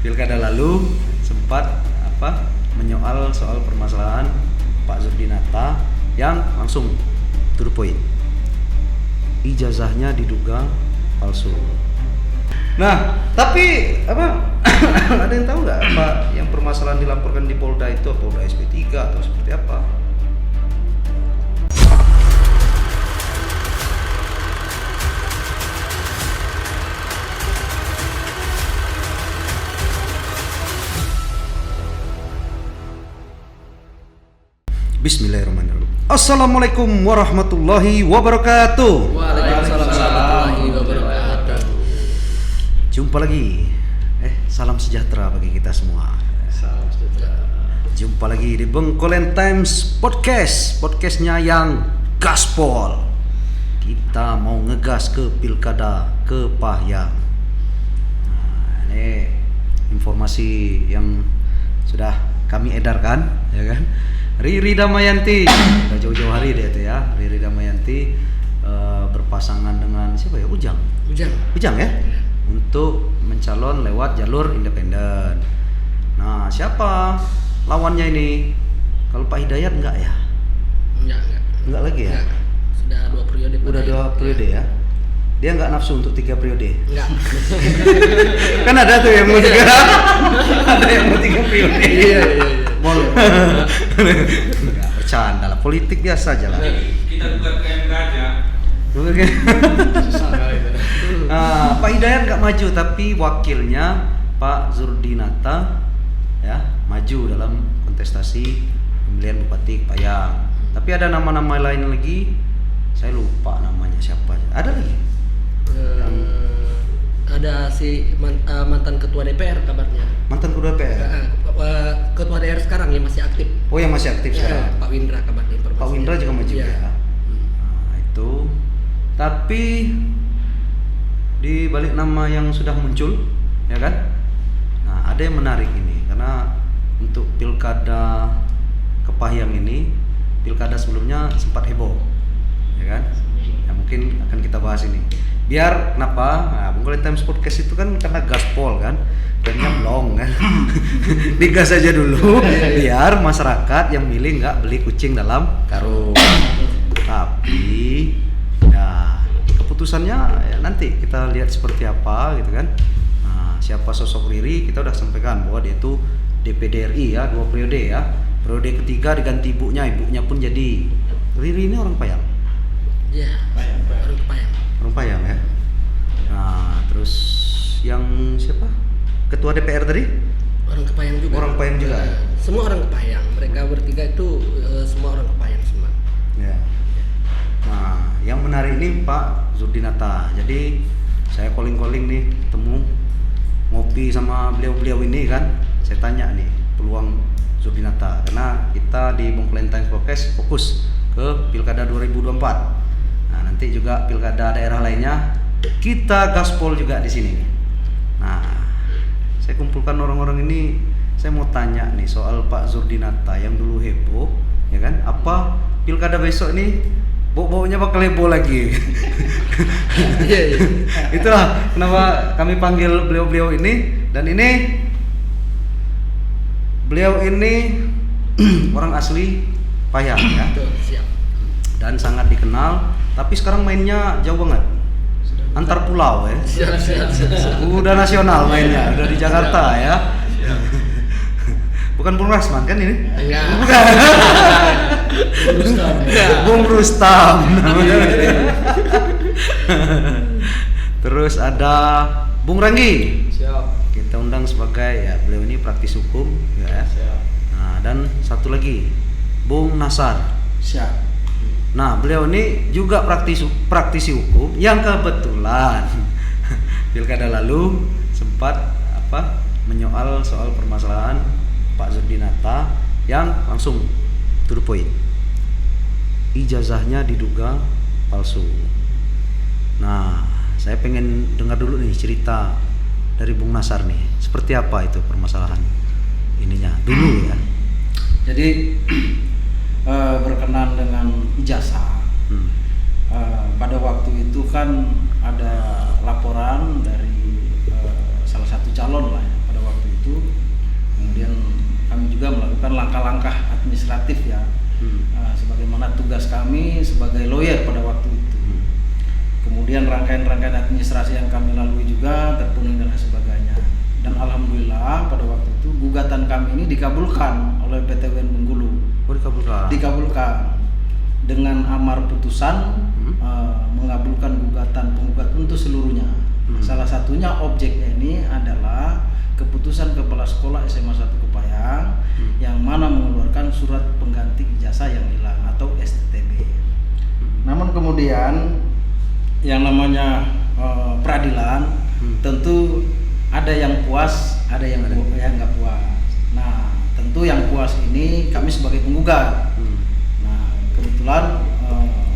pilkada lalu sempat menyoal soal permasalahan Pak Zurdinata yang langsung to the point. Ijazahnya diduga palsu. Nah, tapi ada yang tahu nggak apa yang permasalahan dilaporkan di Polda itu, Polda SP3 atau seperti apa? Bismillahirrahmanirrahim. Assalamualaikum warahmatullahi wabarakatuh. Waalaikumsalam warahmatullahi wabarakatuh. Jumpa lagi. Salam sejahtera bagi kita semua. Salam sejahtera. Jumpa lagi di Bengkolen Times Podcast. Podcastnya yang gaspol. Kita mau ngegas ke Pilkada Kepahyang. Nah, ini informasi yang sudah kami edarkan, ya kan? Riri Damayanti, udah jauh-jauh hari dia tuh ya. Riri Damayanti berpasangan dengan siapa ya? Ujang ya? Untuk mencalon lewat jalur independen. Nah, siapa lawannya ini? Kalau Pak Hidayat enggak ya? Enggak lagi ya? Enggak. Sudah 2 periode. Udah 2 periode ya? Dia enggak nafsu untuk 3 periode? Enggak. Kan ada tuh yang mau 3. Ada yang mau 3 periode. Iya. Boleh. Enggak, bercanda lah, politik biasa aja lah. Kita gugat ke MK aja. Susah kali itu. Pak Hidayat nggak maju, tapi wakilnya Pak Zurdinata ya maju dalam kontestasi pemilihan Bupati Kepahyang. Tapi ada nama-nama lain lagi, saya lupa namanya siapa. Ada lagi? Ada si mantan ketua DPR kabarnya. Mantan ketua DPR. Ketua DPR sekarang yang masih aktif. Oh, yang masih aktif sekarang. Pak Windra kabarnya. Pak Windra juga maju ya. Nah, itu. Tapi di balik nama yang sudah muncul, ya kan? Nah, ada yang menarik ini karena untuk Pilkada Kepahyang ini, pilkada sebelumnya sempat heboh, ya kan? Ya, mungkin akan kita bahas ini. Biar kenapa? Nah, Bengkolen Times Podcast itu kan karena gaspol kan, brandnya blong kan. Digas aja dulu, biar masyarakat yang milih nggak beli kucing dalam karung. Tapi ya keputusannya ya nanti kita lihat seperti apa gitu kan. Nah, siapa sosok Riri kita udah sampaikan bahwa dia tuh DPD RI ya, 2 periode ya. Periode ketiga diganti ibunya pun jadi. Riri ini orang Payang. Iya. Orang Kepahyang. Orang Payang ya. Nah, terus yang siapa? Ketua DPR tadi? Orang Kepahyang juga. Orang Kepahyang juga. Semua orang Kepahyang. Mereka bertiga itu semua orang Kepahyang semua. Ya. Nah, yang menarik ini Pak Zurdinata. Jadi saya calling nih, ketemu ngopi sama beliau ini kan. Saya tanya nih peluang Zurdinata karena kita di Bengkolen Times Podcast fokus ke Pilkada 2024. Nah, nanti juga pilkada daerah lainnya kita gaspol juga di sini. Nah, saya kumpulkan orang-orang ini, saya mau tanya nih soal Pak Zurdinata yang dulu heboh, ya kan? Apa pilkada besok ini bau-baunya bakal heboh lagi? Iya. Itulah kenapa kami panggil beliau-beliau ini, dan beliau ini orang asli Payang ya. Betul, siap. Dan sangat dikenal, tapi sekarang mainnya jauh banget. Antar pulau ya. Siap. Udah nasional mainnya, udah di Jakarta ya. Bukan Bung Rasman kan ini? Enggak. Bukan. Bung Rustam. Terus ada Bung Ranggi. Siap. Kita undang sebagai ya, beliau ini praktis hukum ya. Siap. Nah, dan satu lagi Bung Nasar. Siap. Nah, beliau ini juga praktisi hukum yang kebetulan pilkada lalu sempat menyoal soal permasalahan Pak Zurdinata yang langsung to the point. Ijazahnya diduga palsu. Nah, saya pengen dengar dulu nih cerita dari Bung Nasar nih. Seperti apa itu permasalahan ininya dulu ya. Jadi berkenan dengan ijazah. Pada waktu itu kan ada laporan dari salah satu calon lah ya, pada waktu itu sebagai lawyer pada waktu itu. Kemudian rangkaian-rangkaian administrasi yang kami lalui juga terpenuhi dan sebagainya. Dan alhamdulillah pada waktu itu gugatan kami ini dikabulkan oleh PT UN Bengkulu. Oh, dikabulkan. Dikabulkan dengan amar putusan mengabulkan gugatan penggugat untuk seluruhnya. Salah satunya objeknya ini adalah keputusan Kepala Sekolah SMA 1 Kepayang yang mana mengeluarkan surat pengganti ijazah yang hilang atau STTB. Namun kemudian yang namanya peradilan tentu ada yang puas, ada yang nggak puas. Nah, tentu yang puas ini kami sebagai penggugat. Nah, kebetulan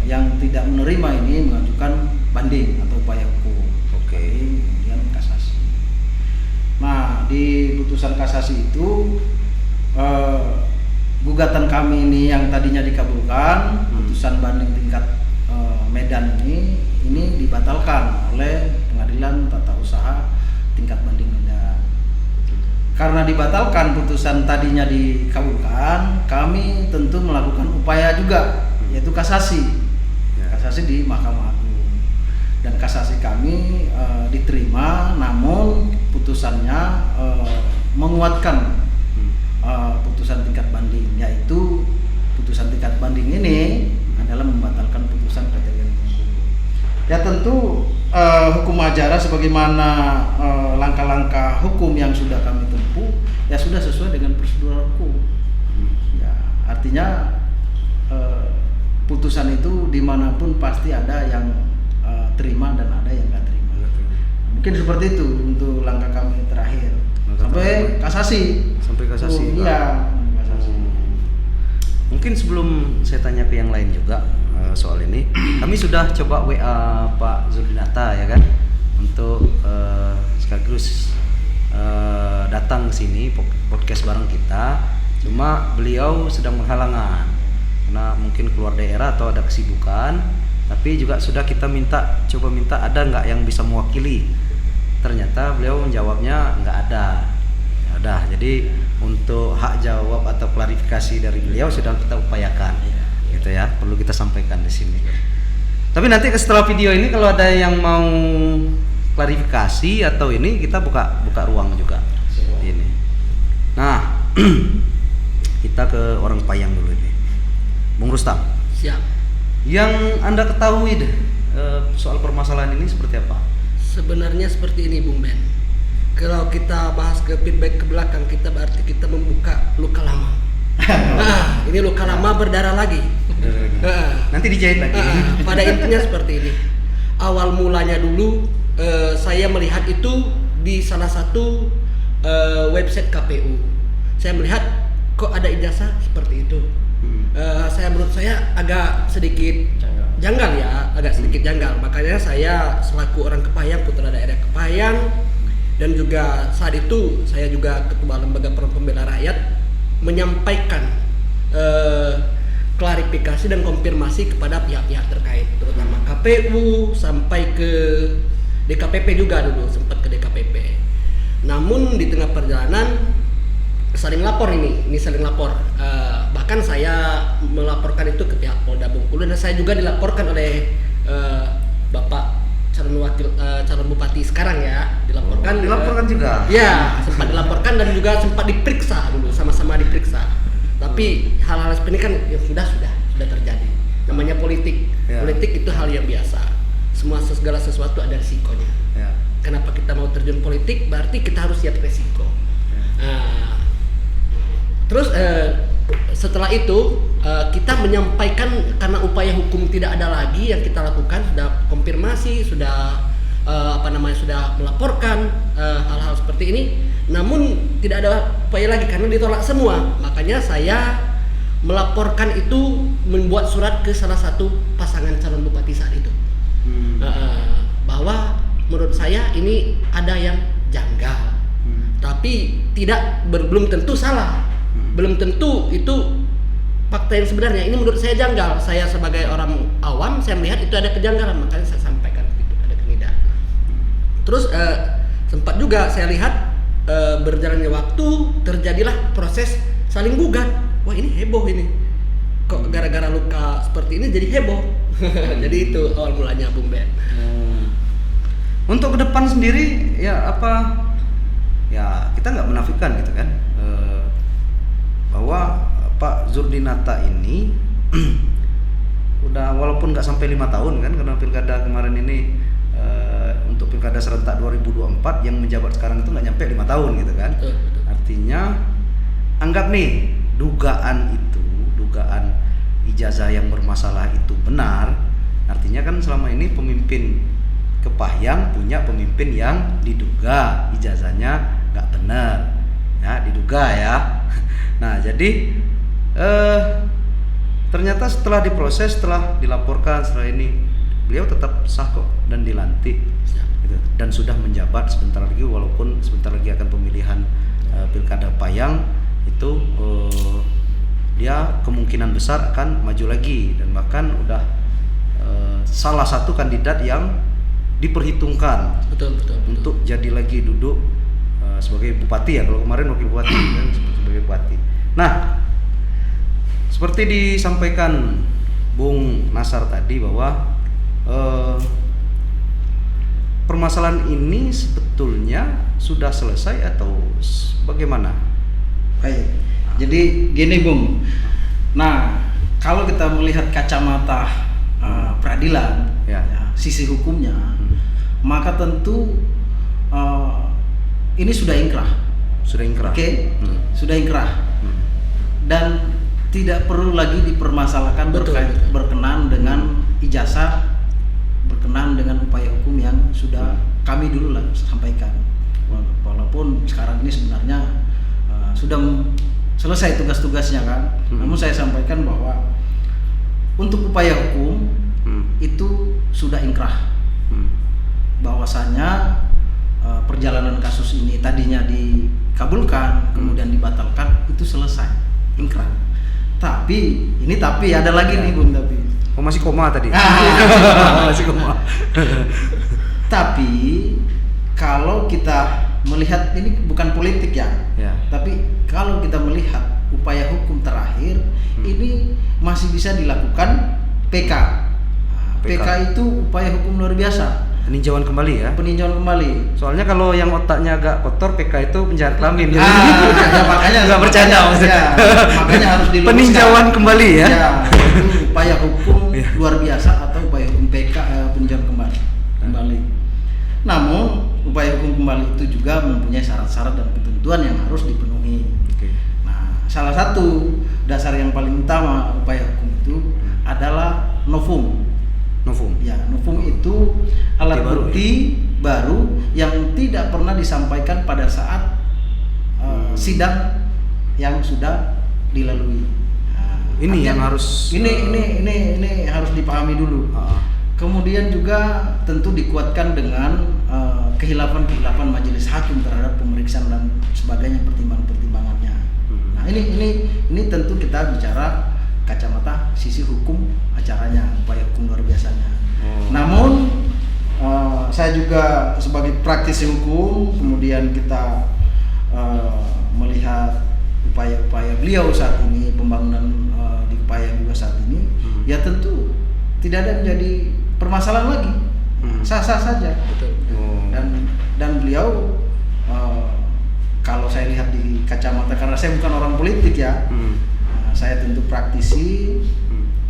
yang tidak menerima ini mengajukan banding atau upaya hukum. Oke. Kemudian kasasi. Nah, di putusan kasasi itu gugatan kami ini yang tadinya dikabulkan, putusan banding tingkat Medan ini dibatalkan oleh Pengadilan Tata Usaha tingkat banding Medan. Karena dibatalkan putusan tadinya dikabulkan, kami tentu melakukan upaya juga, yaitu kasasi. Kasasi di Mahkamah Agung. Dan kasasi kami diterima, namun putusannya menguatkan putusan tingkat banding, yaitu putusan tingkat banding ini adalah membatalkan putusan PT UN Bengkulu. Ya tentu hukum acara sebagaimana langkah-langkah hukum yang sudah kami tempuh ya sudah sesuai dengan prosedur hukum. Ya artinya putusan itu dimanapun pasti ada yang terima dan ada yang nggak terima. Mungkin seperti itu untuk langkah kami terakhir sampai kasasi. Sampai kasasi. Iya. Kasasi. Mungkin sebelum saya tanya ke yang lain juga soal ini, kami sudah coba WA Pak Zulinata ya kan, untuk sekaligus datang ke sini podcast bareng kita. Cuma beliau sedang menghalangan karena mungkin keluar daerah atau ada kesibukan. Tapi juga sudah kita coba minta ada nggak yang bisa mewakili. Ternyata beliau menjawabnya nggak ada. Ya udah, jadi untuk hak jawab atau klarifikasi dari beliau sudah kita upayakan, gitu ya, perlu kita sampaikan di sini. Tapi nanti setelah video ini kalau ada yang mau klarifikasi atau ini kita buka ruang juga. Ini. Nah, kita ke orang Payang dulu ini, Bung Rustam. Siap. Yang Anda ketahui deh soal permasalahan ini seperti apa? Sebenarnya seperti ini Bung Ben. Kalau kita bahas ke feedback ke belakang, kita berarti kita membuka luka lama. Nah, ini luka lama berdarah lagi. Nanti dijahit lagi. Pada intinya seperti ini. Awal mulanya dulu saya melihat itu di salah satu website KPU. Saya melihat kok ada ijazah seperti itu. Menurut saya agak sedikit janggal ya, agak sedikit janggal. Makanya saya selaku orang Kepayang, putra daerah Kepayang, dan juga saat itu saya juga ketua lembaga Forum Pembela Rakyat menyampaikan klarifikasi dan konfirmasi kepada pihak-pihak terkait, terutama KPU sampai ke DKPP juga dulu, sempat ke DKPP. Namun di tengah perjalanan saling lapor ini saling lapor. Bahkan saya melaporkan itu ke pihak Polda Bengkulu dan saya juga dilaporkan oleh Bapak calon bupati sekarang ya, dilaporkan juga. Ya, sempat dilaporkan dan juga sempat diperiksa dulu, sama-sama diperiksa. Tapi hal-hal seperti ini kan ya sudah terjadi. Namanya politik. Ya. Politik itu hal yang biasa. Segala sesuatu ada risikonya. Ya. Kenapa kita mau terjun politik? Berarti kita harus siap resiko. Nah, terus setelah itu kita menyampaikan karena upaya hukum tidak ada lagi yang kita lakukan, sudah konfirmasi, sudah sudah melaporkan hal-hal seperti ini, namun tidak ada upaya lagi karena ditolak semua. Makanya saya melaporkan itu, membuat surat ke salah satu pasangan calon bupati saat itu, bahwa menurut saya ini ada yang janggal, tapi belum tentu salah. Belum tentu itu fakta yang sebenarnya. Ini menurut saya janggal. Saya sebagai orang awam, saya melihat itu ada kejanggalan, makanya saya sampaikan itu ada kenidahan. Terus sempat juga saya lihat berjalannya waktu terjadilah proses saling gugat. Wah ini heboh ini. Kok gara-gara luka seperti ini jadi heboh. Jadi itu awal mulanya Bung Ben. Untuk ke depan sendiri ya apa? Ya kita nggak menafikan gitu kan, bahwa Pak Zurdinata ini udah walaupun nggak sampai 5 tahun kan, karena pilkada kemarin ini untuk pilkada serentak 2024 yang menjabat sekarang itu nggak nyampe 5 tahun gitu kan. Artinya anggap nih dugaan ijazah yang bermasalah itu benar, artinya kan selama ini pemimpin Kepahyang punya pemimpin yang diduga ijazahnya nggak benar, ya diduga ya. Nah jadi ternyata setelah diproses, setelah dilaporkan, setelah ini beliau tetap sah kok dan dilantik, gitu. Dan sudah menjabat sebentar lagi, walaupun sebentar lagi akan pemilihan pilkada Payang itu dia kemungkinan besar akan maju lagi, dan bahkan udah salah satu kandidat yang diperhitungkan Betul. untuk jadi lagi duduk sebagai bupati ya, kalau kemarin wakil bupati kan sebagai bupati. Nah, seperti disampaikan Bung Nasar tadi bahwa permasalahan ini sebetulnya sudah selesai atau bagaimana? Baik. Jadi gini Bung. Nah, kalau kita melihat kacamata peradilan, Ya. sisi hukumnya, maka tentu ini sudah inkrah. Sudah inkrah. Oke, sudah inkrah. Dan tidak perlu lagi dipermasalahkan Betul. berkenaan dengan ijazah, berkenaan dengan upaya hukum yang sudah kami dulu lah sampaikan. Walaupun sekarang ini sebenarnya sudah selesai tugas-tugasnya kan. Namun saya sampaikan bahwa untuk upaya hukum itu sudah inkrah. Bahwasanya perjalanan kasus ini tadinya dikabulkan, kemudian dibatalkan, itu selesai, inkrah. Tapi ada lagi nih Bung, tapi Oh masih koma tadi. Masih koma. Tapi kalau kita melihat ini bukan politik ya. Tapi kalau kita melihat upaya hukum terakhir ini masih bisa dilakukan PK. PK itu upaya hukum luar biasa. Peninjauan kembali ya. Peninjauan kembali. Soalnya kalau yang otaknya agak kotor, PK itu penjahat kelamin. Ya, makanya nggak bercanda maksudnya. Makanya harus diluruskan. Peninjauan kembali ya. Itu upaya hukum luar biasa atau upaya hukum PK, peninjauan kembali. Namun upaya hukum kembali itu juga mempunyai syarat-syarat dan ketentuan yang harus dipenuhi. Nah, salah satu dasar yang paling utama upaya hukum itu adalah novum. Ya, novum itu alat bukti baru yang tidak pernah disampaikan pada saat sidang yang sudah dilalui. Nah, Ini yang harus ini harus dipahami dulu. Kemudian juga tentu dikuatkan dengan kehilafan majelis hakim terhadap pemeriksaan dan sebagainya, pertimbangannya. Nah, ini tentu kita bicara kacamata sisi hukum acaranya, upaya hukum luar biasanya. Namun saya juga sebagai praktisi hukum, kemudian kita melihat upaya-upaya beliau saat ini, pembangunan di Payang juga saat ini, ya tentu tidak ada menjadi permasalahan lagi, sah-sah saja. Betul. Dan beliau kalau saya lihat di kacamata, karena saya bukan orang politik ya, saya tentu praktisi,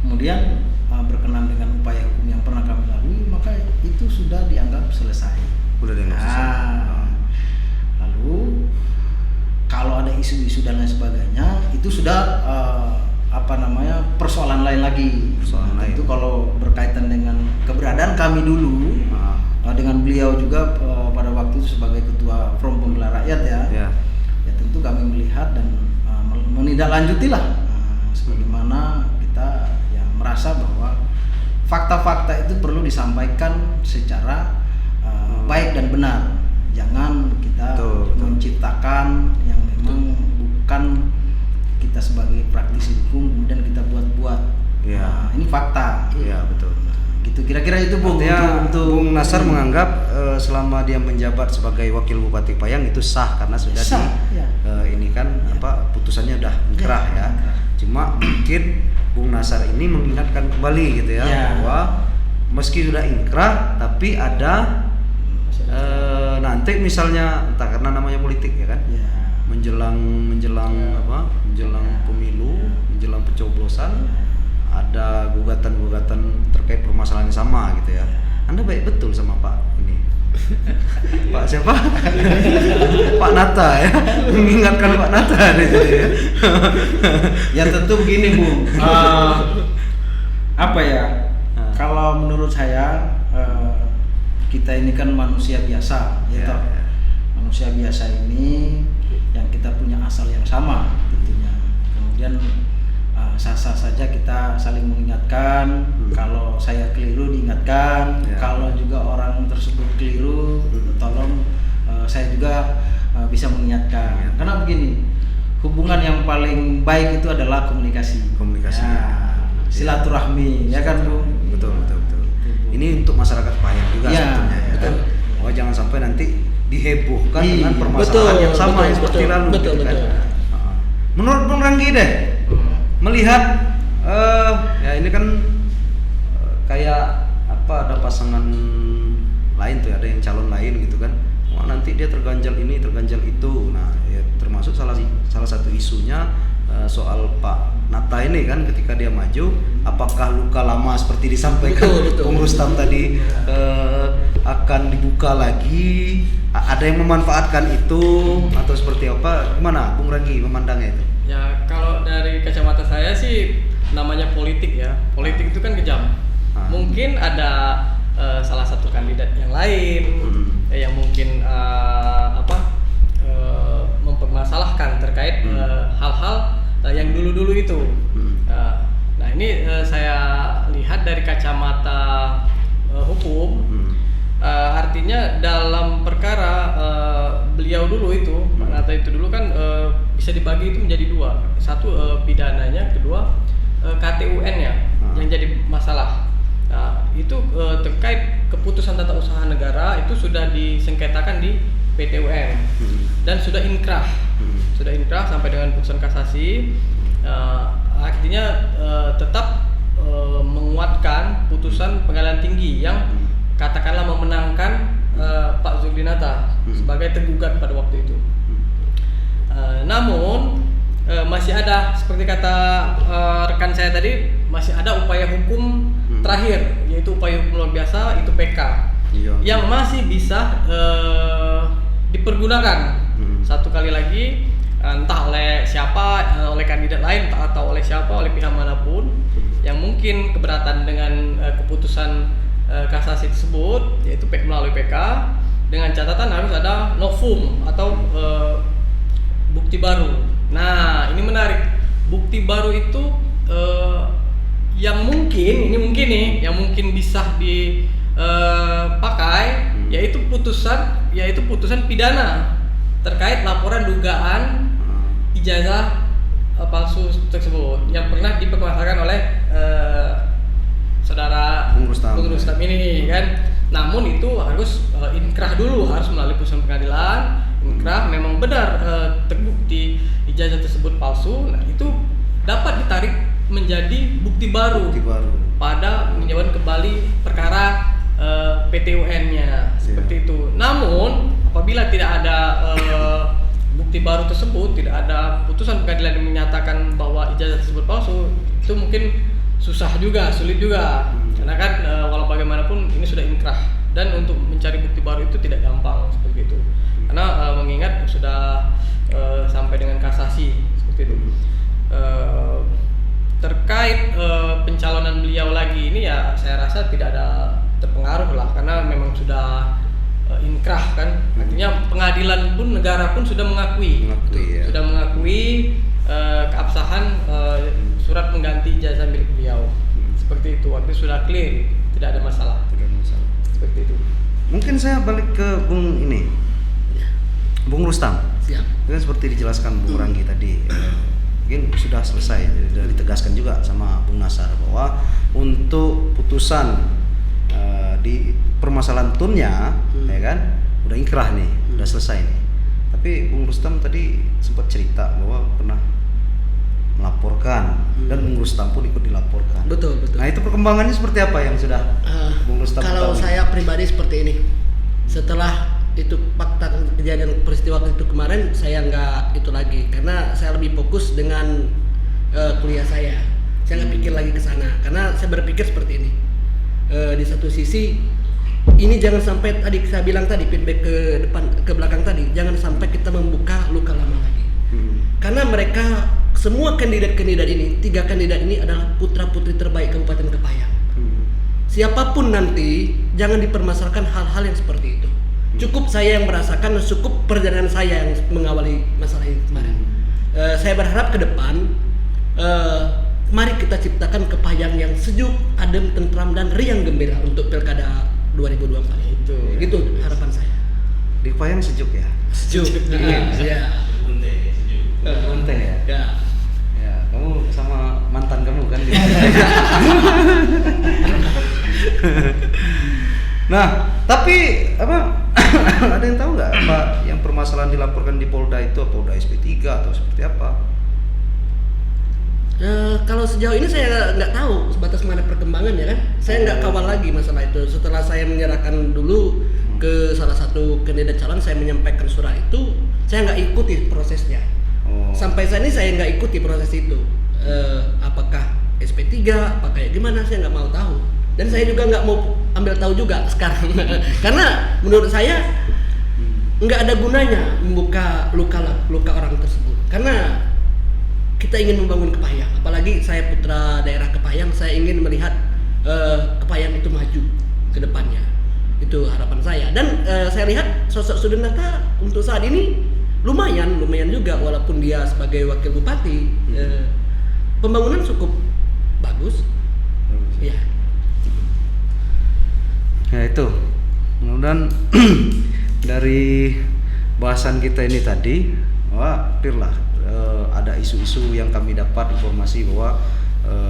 kemudian berkenan dengan upaya hukum yang pernah kami lalui, maka itu sudah dianggap selesai. Lalu kalau ada isu-isu dan lain sebagainya, itu sudah persoalan lain lagi. Itu kalau berkaitan dengan keberadaan kami dulu, dengan beliau juga pada waktu itu sebagai ketua Forum Pembela Rakyat ya tentu kami melihat dan menindaklanjutilah sebagaimana kita ya merasa bahwa fakta-fakta itu perlu disampaikan secara baik dan benar. Jangan kita menciptakan yang memang bukan kita sebagai praktisi hukum kemudian kita buat-buat. Ini fakta. Iya betul. Gitu kira-kira itu Bung. Untuk Bung Nasar menganggap selama dia menjabat sebagai wakil Bupati Payang itu sah karena sudah ini kan putusannya udah inkrah ya. Cuma mungkin Bung Nasar ini mengingatkan kembali gitu ya, bahwa meski sudah inkrah tapi ada nanti misalnya entah karena namanya politik ya kan, menjelang pemilu, menjelang pencoblosan, ada gugatan terkait permasalahan yang sama gitu ya. Anda baik betul sama Pak ini. Pak siapa? Pak Nata ya, mengingatkan Pak Nata gitu ya. Ya tentu begini Bung, apa ya? Kalau menurut saya kita ini kan manusia biasa, gitu. Manusia biasa ini yang kita punya asal yang sama tentunya. Kemudian sah-sah saja kita saling mengingatkan. Kalau saya keliru diingatkan, kalau juga orang tersebut keliru, tolong saya juga bisa mengingatkan. Karena begini, hubungan yang paling baik itu adalah komunikasi. Silaturahmi, ya kan Bu? Betul. Ini untuk masyarakat Payang juga sebetulnya ya. Betul. Bahwa jangan sampai nanti dihebohkan dengan permasalahan yang sama yang seperti lalu. Betul. Menurut Bung Ranggi deh, melihat ya ini kan kayak apa, ada pasangan lain tuh, ada yang calon lain gitu kan. Wah, nanti dia terganjal ini, terganjal itu. Nah, ya, termasuk salah satu isunya soal Pak Nata ini kan, ketika dia maju, apakah luka lama seperti disampaikan Bung Rustam tadi akan dibuka lagi? Ada yang memanfaatkan itu atau seperti apa? Gimana Bung Ranggi memandangnya itu? Ya, kalau dari kacamata saya sih namanya politik ya. Politik itu kan kejam. Mungkin ada salah satu kandidat yang lain yang mungkin mempermasalahkan terkait hal-hal yang dulu-dulu itu. Nah, ini saya lihat dari kacamata hukum. Artinya dalam perkara beliau dulu itu, Pak Nata itu dulu kan bisa dibagi itu menjadi dua. Satu pidananya, kedua KTUN-nya yang jadi masalah. Nah, itu terkait keputusan tata usaha negara itu sudah disengketakan di PT UN dan sudah inkrah. Sudah inkrah sampai dengan putusan kasasi. Artinya tetap menguatkan putusan pengadilan tinggi yang katakanlah memenangkan Pak Zulkifli sebagai tergugat pada waktu itu. Namun masih ada, seperti kata rekan saya tadi, masih ada upaya hukum terakhir, yaitu upaya hukum luar biasa, itu PK, yang masih bisa dipergunakan satu kali lagi, entah oleh siapa, oleh kandidat lain, atau oleh siapa, oleh pihak manapun yang mungkin keberatan dengan keputusan kasasi tersebut, yaitu melalui PK, dengan catatan harus ada novum atau bukti baru. Nah, ini menarik. Bukti baru itu yang mungkin bisa dipakai, yaitu putusan pidana terkait laporan dugaan ijazah palsu tersebut yang pernah dipermasalahkan oleh saudara Bung Rustam ini kan. Namun itu harus inkrah dulu, harus melalui putusan pengadilan. Inkrah memang benar terbukti ijazah tersebut palsu. Nah, itu dapat ditarik menjadi bukti baru pada peninjauan kembali perkara PT UN-nya seperti itu. Namun apabila tidak ada bukti baru tersebut, tidak ada putusan pengadilan yang menyatakan bahwa ijazah tersebut palsu, itu mungkin sulit juga, karena kan walau bagaimanapun ini sudah inkrah, dan untuk mencari bukti baru itu tidak gampang seperti itu, karena mengingat sudah sampai dengan kasasi seperti itu. Terkait pencalonan beliau lagi ini, ya saya rasa tidak ada terpengaruh lah, karena memang sudah inkrah kan, artinya pengadilan pun, negara pun sudah mengakui keabsahan surat pengganti ijazah milik beliau. Seperti itu, artinya sudah clear, tidak ada masalah. Seperti itu. Mungkin saya balik ke Bung Rustam. Siap. Kan seperti dijelaskan Bung Ranggi tadi, mungkin sudah selesai, sudah ditegaskan juga sama Bung Nasar bahwa untuk putusan di permasalahan tunnya, ya kan, udah inkrah nih, udah selesai nih. Tapi Bung Rustam tadi sempat cerita bahwa pernah melaporkan dan Bung Rustam pun ikut dilaporkan. Betul. Nah itu perkembangannya seperti apa yang sudah Bung Rustam Kalau ketahui? saya pribadi seperti ini, setelah itu fakta kejadian peristiwa itu kemarin, saya nggak itu lagi karena saya lebih fokus dengan kuliah saya nggak pikir lagi ke sana karena saya berpikir seperti ini. Di satu sisi ini jangan sampai tadi saya bilang tadi feedback ke belakang tadi, jangan sampai kita membuka luka lama lagi. Karena mereka semua kandidat-kandidat ini, 3 kandidat ini adalah putra-putri terbaik Kabupaten Kepayang. Siapapun nanti jangan dipermasalahkan hal-hal yang seperti itu. Cukup saya yang merasakan, cukup perjalanan saya yang mengawali masalah ini kemarin. Saya berharap ke depan mari kita ciptakan Kepayang yang sejuk, adem, tentram dan riang gembira untuk Pilkada 2024 itu. Itu harapan saya. Di Kepayang sejuk ya? Sejuk. Iya. Unte ya? Ya. Ya, kamu sama mantan kamu kan? Nah, tapi apa? Ada yang tahu nggak apa yang permasalahan dilaporkan di Polda itu, Polda SP3 atau seperti apa? Kalau sejauh ini saya nggak tahu sebatas mana perkembangan ya kan. Saya nggak kawal lagi masalah itu. Setelah saya menyerahkan dulu ke salah satu kandidat calon, saya menyampaikan surat itu, saya nggak ikuti prosesnya. Sampai saat ini saya nggak ikuti proses itu. Apakah SP3, apakah gimana, saya nggak mau tahu. Dan saya juga nggak mau ambil tahu juga sekarang. Karena menurut saya nggak ada gunanya membuka luka orang tersebut. Karena kita ingin membangun Kepayang, apalagi saya putra daerah Kepayang, saya ingin melihat Kepayang itu maju ke depannya. Itu harapan saya. Dan saya lihat sosok Sudenata untuk saat ini lumayan juga, walaupun dia sebagai wakil bupati, pembangunan cukup bagus. Ya. Ya itu, mudah-mudahan dari bahasan kita ini tadi, wah, clear lah. Ada isu-isu yang kami dapat informasi bahwa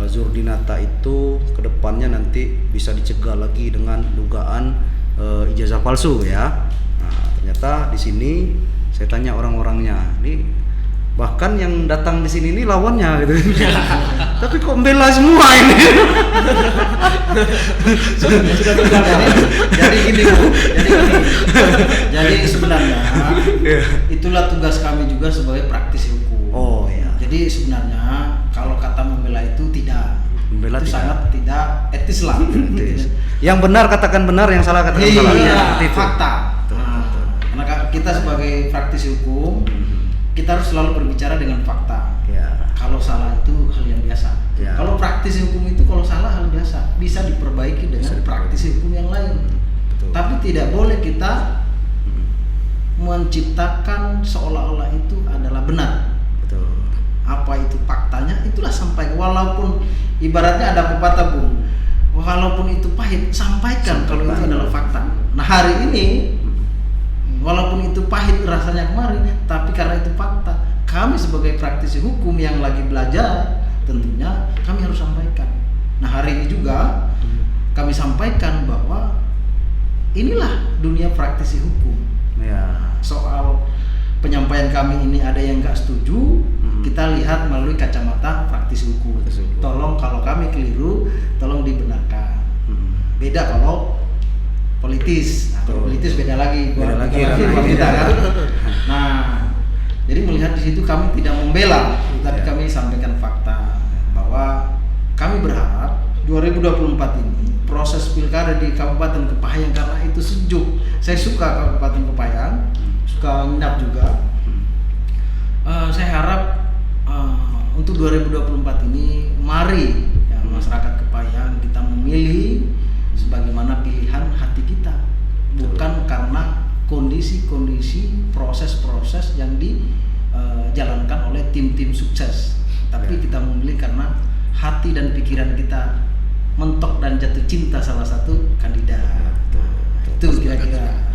Zurdinata itu kedepannya nanti bisa dicegah lagi dengan dugaan ijazah palsu ya. Nah, ternyata di sini saya tanya orang-orangnya, ini bahkan yang datang di sini ini lawannya gitu. Tapi kok membela semua ini. Sudah betul. Jadi gini Bu, jadi sebenarnya itulah tugas kami juga sebagai praktisi hukum. Oh ya. Jadi sebenarnya kalau kata membela itu tidak, Membela itu tidak. sangat tidak etis lah. Etis. Yang benar katakan benar, yang salah katakan salah. Iya, Seperti itu. fakta. Betul, Nah, betul. karena kita sebagai praktisi hukum, kita harus selalu berbicara dengan fakta. Ya. Kalau salah itu hal yang biasa. Ya. Kalau praktisi hukum itu kalau salah hal biasa, bisa diperbaiki dengan Bisa diperbaiki. praktisi hukum yang lain. Betul. Tapi tidak boleh kita menciptakan seolah-olah itu adalah benar. Betul. Apa itu faktanya, itulah sampai. Walaupun ibaratnya ada pepatah Bung, walaupun itu pahit, sampaikan kalau itu adalah fakta. Nah hari ini walaupun itu pahit rasanya kemarin, tapi karena itu fakta, kami sebagai praktisi hukum yang lagi belajar, tentunya kami harus sampaikan. Nah hari ini juga kami sampaikan bahwa inilah dunia praktisi hukum. Ya. Soal penyampaian kami ini ada yang nggak setuju, kita lihat melalui kacamata praktisi hukum. Praktisi hukum. Tolong kalau kami keliru, tolong dibenarkan. Beda kalau politis. Nah, kalau Betul. politis beda lagi. Beda lagi, Beda ranahnya beda beda. kan. Nah, jadi melihat di situ kami tidak membela, tapi Ya. kami sampaikan fakta bahwa kami berharap 2024 ini proses pilkada di Kabupaten Kepayang, karena itu sejuk. Saya suka Kabupaten Kepayang, suka minat juga. Saya harap untuk 2024 ini mari ya, masyarakat Kepayang kita memilih sebagaimana pilihan hati kita, bukan karena kondisi-kondisi proses-proses yang dijalankan oleh tim-tim sukses, tapi kita memilih karena hati dan pikiran kita mentok dan jatuh cinta salah satu kandidat. Itu kira-kira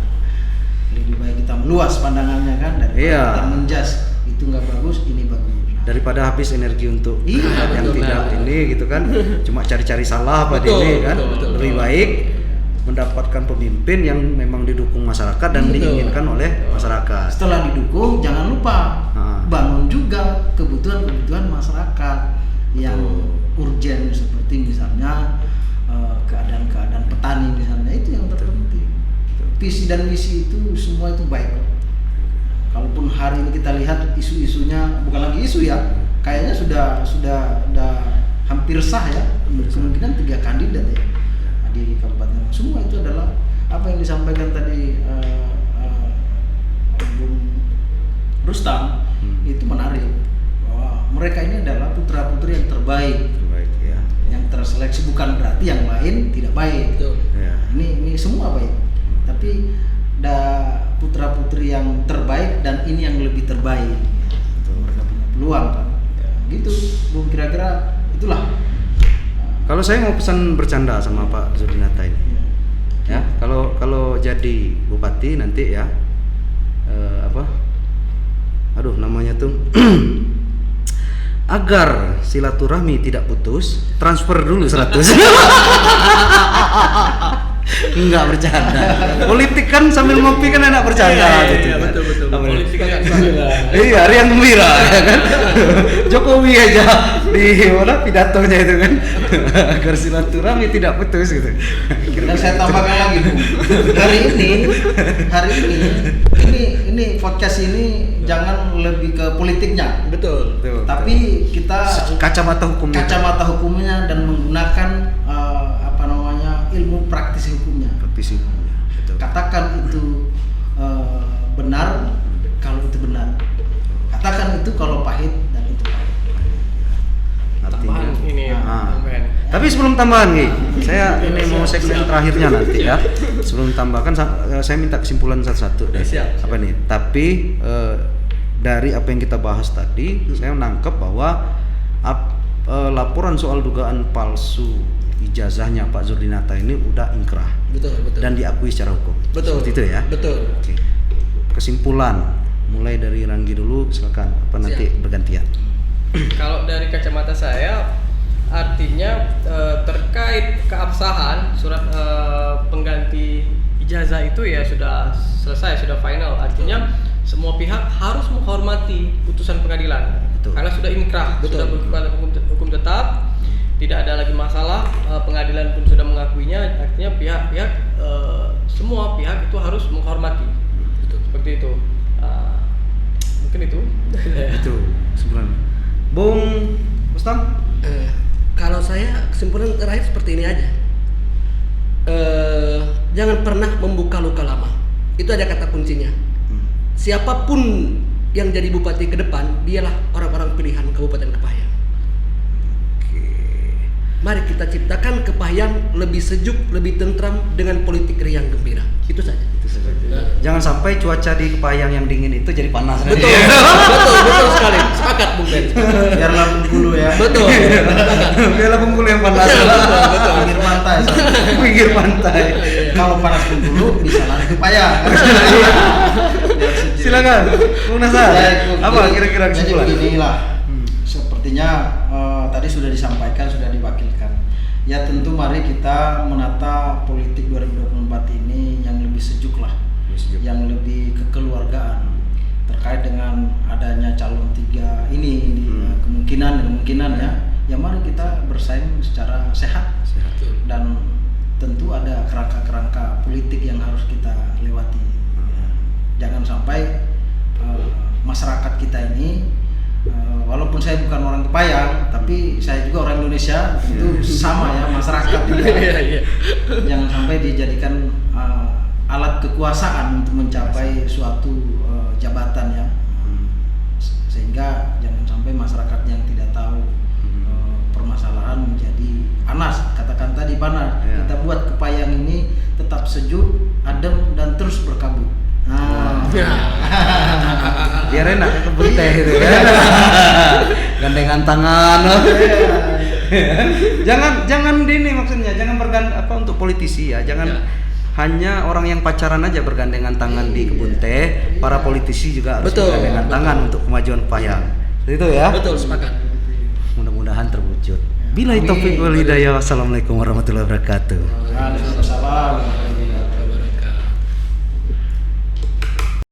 lebih baik kita meluas pandangannya kan, daripada Iya. kita menjas itu nggak bagus, ini bagus. Daripada habis energi untuk Iya, yang betul, tidak betul. ini gitu kan, cuma cari-cari salah pada Betul, ini kan, betul, lebih betul. baik mendapatkan pemimpin yang memang didukung masyarakat dan Betul. diinginkan oleh masyarakat. Setelah didukung, jangan lupa Ah. bangun juga kebutuhan kebutuhan masyarakat yang urgen, seperti misalnya keadaan petani misalnya, itu yang terpenting. Visi dan misi itu semua itu baik. Kalaupun hari ini kita lihat isu-isunya bukan lagi isu ya, kayaknya sudah hampir sah ya, kemungkinan 3 kandidat ya di Kabupaten. Semua itu adalah apa yang disampaikan tadi Bung Rustam, itu menarik bahwa mereka ini adalah putra-putri yang terbaik ya. yang terseleksi, bukan berarti yang lain tidak baik. Betul. Ya. Ini semua baik, tapi putra-putri yang terbaik dan ini yang lebih terbaik. Mereka punya peluang kan. Gitu, Bung, kira-kira itulah. Kalau saya mau pesan bercanda sama Pak Zurdinata ini, ya, kalau jadi bupati nanti ya, namanya tuh agar silaturahmi tidak putus, transfer dulu 100. Enggak bercanda. Politik kan sambil ngopi kan enak bercanda gitu. Iya, betul. Politik kan gembira. Iya, riang gembira ya kan. Jokowi aja di pidatonya itu kan. Agar silaturahmi tidak putus gitu. Dan saya tambahkan lagi, Bu. Hari ini podcast ini jangan lebih ke politiknya. Betul. Tapi kita kacamata hukumnya dan menggunakan ilmu praktis hukumnya. Betul. Katakan itu benar kalau itu benar. Katakan itu kalau pahit dan itu pahit. Tambahan ini Bung Ben. Tapi sebelum tambahan nih, saya ini mau segmen terakhirnya nanti ya. Sebelum tambahkan, saya minta kesimpulan satu-satu deh. Siap. Apa nih? Tapi dari apa yang kita bahas tadi, saya menangkap bahwa laporan soal dugaan palsu ijazahnya Pak Zurdinata ini udah ingkrah. Betul. Dan diakui secara hukum. Betul. Seperti itu ya. Betul. Oke. Kesimpulan mulai dari Ranggi dulu, silakan. Apa nanti bergantian? Kalau dari kacamata saya, artinya terkait keabsahan surat pengganti ijazah itu ya sudah selesai, sudah final. Artinya semua pihak harus menghormati putusan pengadilan. Betul. Karena sudah inkrah, sudah berkekuatan hukum tetap. Tidak ada lagi masalah, pengadilan pun sudah mengakuinya, artinya pihak-pihak semua pihak itu harus menghormati. Seperti itu. Mungkin itu. Itu sebenarnya. Bung Rustam? Kalau saya kesimpulan terakhir seperti ini aja. Jangan pernah membuka luka lama. Itu ada kata kuncinya. Siapapun yang jadi bupati ke depan, dialah orang-orang pilihan Kabupaten Kepahyang. Mari kita ciptakan Kepahyang lebih sejuk, lebih tentram dengan politik riang gembira. Itu saja. Jangan sampai cuaca di Kepahyang yang dingin itu jadi panas. Betul sekali. Sepakat, Bung Ben. Biarlah Bengkulu ya. Betul. Biarlah Bengkulu yang panas. Betul. Pinggir pantai. Pinggir pantai. Kalau panas Bengkulu bisa lari Kepahyang. Silakan, Bung Nasar. Apa kira-kira kesimpulan? Jadi beginilah. Sepertinya tadi sudah disampaikan, sudah diwakilkan. Ya tentu mari kita menata politik 2024 ini yang lebih sejuk lah, yang lebih kekeluargaan terkait dengan adanya calon 3 ini kemungkinan ya mari kita bersaing secara sehat. Dan tentu ada kerangka-kerangka politik yang harus kita lewati. Jangan sampai masyarakat kita ini, walaupun saya bukan orang Kepahyang, tapi saya juga orang Indonesia, itu sama ya masyarakat juga. Jangan sampai dijadikan alat kekuasaan untuk mencapai suatu jabatan ya, sehingga jangan sampai masyarakat yang tidak tahu permasalahan menjadi panas. Katakan tadi panas, kita buat Kepahyang ini tetap sejuk, adem dan terus berkabut. Biar enak kebun teh gitu kan. Gandengan tangan. jangan ini maksudnya, jangan untuk politisi ya, jangan hanya orang yang pacaran aja bergandengan tangan di kebun teh, para politisi juga harus bergandengan tangan untuk kemajuan Kepahyang. Itu ya. Betul, sepakat. Mudah-mudahan terwujud. Billahi taufiq wal hidayah. Wassalamualaikum warahmatullahi wabarakatuh. Waalaikumsalam.